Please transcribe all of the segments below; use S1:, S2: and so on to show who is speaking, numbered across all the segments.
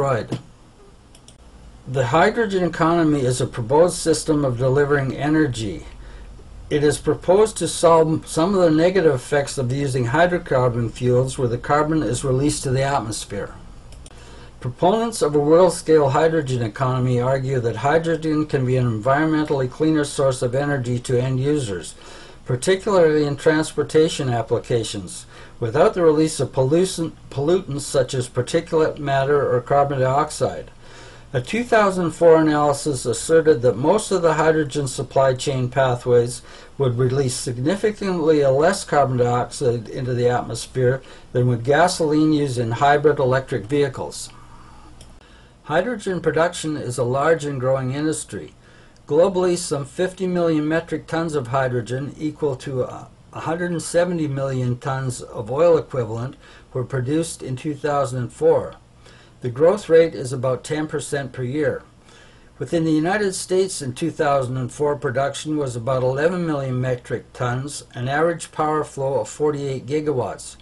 S1: destroyed. The hydrogen economy is a proposed system of delivering energy. It is proposed to solve some of the negative effects of using hydrocarbon fuels where the carbon is released to the atmosphere. Proponents of a world-scale hydrogen economy argue that hydrogen can be an environmentally cleaner source of energy to end users, particularly in transportation applications, without the release of pollutants such as particulate matter or carbon dioxide. A 2004 analysis asserted that most of the hydrogen supply chain pathways would release significantly less carbon dioxide into the atmosphere than would gasoline used in hybrid electric vehicles. Hydrogen production is a large and growing industry. Globally, some 50 million metric tons of hydrogen, equal to 170 million tons of oil equivalent, were produced in 2004. The growth rate is about 10% per year. Within the United States in 2004, production was about 11 million metric tons, an average power flow of 48 gigawatts.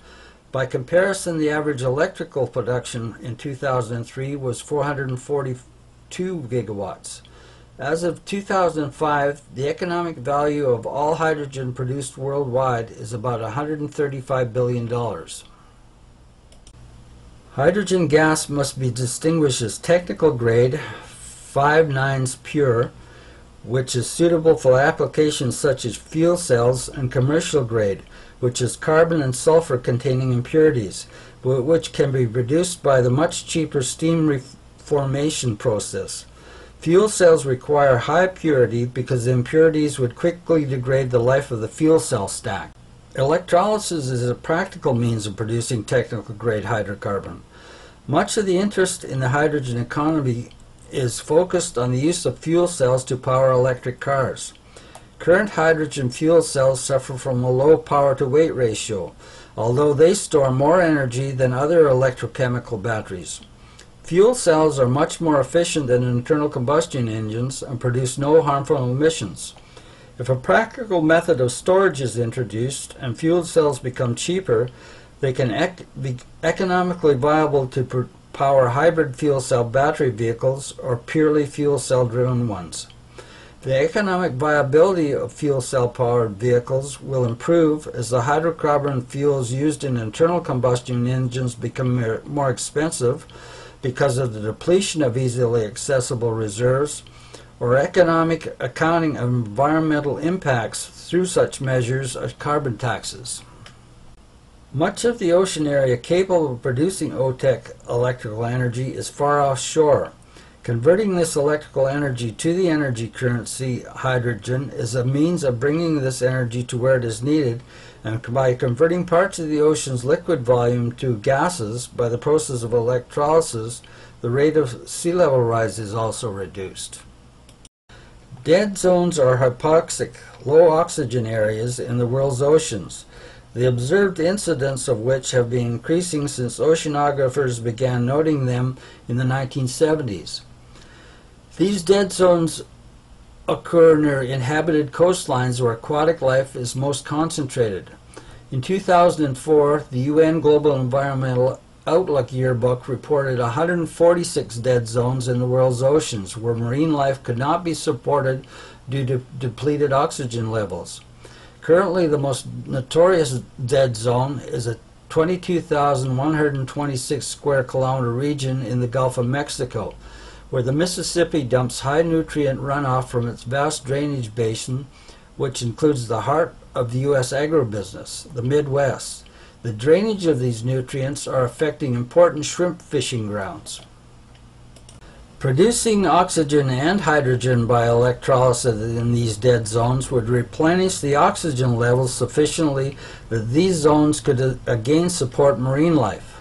S1: By comparison, the average electrical production in 2003 was 442 gigawatts. As of 2005, the economic value of all hydrogen produced worldwide is about $135 billion. Hydrogen gas must be distinguished as technical grade, 5-9 pure, which is suitable for applications such as fuel cells, and commercial grade, which is carbon and sulfur containing impurities, but which can be reduced by the much cheaper steam reformation process. Fuel cells require high purity because the impurities would quickly degrade the life of the fuel cell stack. Electrolysis is a practical means of producing technical grade hydrocarbon. Much of the interest in the hydrogen economy is focused on the use of fuel cells to power electric cars. Current hydrogen fuel cells suffer from a low power-to-weight ratio, although they store more energy than other electrochemical batteries. Fuel cells are much more efficient than internal combustion engines and produce no harmful emissions. If a practical method of storage is introduced and fuel cells become cheaper, they can be economically viable to power hybrid fuel cell battery vehicles or purely fuel cell driven ones. The economic viability of fuel cell powered vehicles will improve as the hydrocarbon fuels used in internal combustion engines become more expensive because of the depletion of easily accessible reserves, or economic accounting of environmental impacts through such measures as carbon taxes. Much of the ocean area capable of producing OTEC electrical energy is far offshore. Converting this electrical energy to the energy currency, hydrogen, is a means of bringing this energy to where it is needed, and by converting parts of the ocean's liquid volume to gases by the process of electrolysis, the rate of sea level rise is also reduced. Dead zones are hypoxic, low oxygen areas in the world's oceans, the observed incidence of which have been increasing since oceanographers began noting them in the 1970s. These dead zones occur near inhabited coastlines where aquatic life is most concentrated. In 2004, the UN Global Environmental Outlook Yearbook reported 146 dead zones in the world's oceans where marine life could not be supported due to depleted oxygen levels. Currently, the most notorious dead zone is a 22,126 square kilometer region in the Gulf of Mexico, where the Mississippi dumps high nutrient runoff from its vast drainage basin, which includes the heart of the U.S. agribusiness, the Midwest. The drainage of these nutrients are affecting important shrimp fishing grounds. Producing oxygen and hydrogen by electrolysis in these dead zones would replenish the oxygen levels sufficiently that these zones could again support marine life.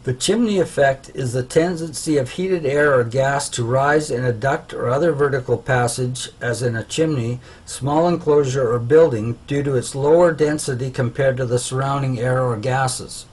S1: The chimney effect is the tendency of heated air or gas to rise in a duct or other vertical passage, as in a chimney, small enclosure or building, due to its lower density compared to the surrounding air or gases.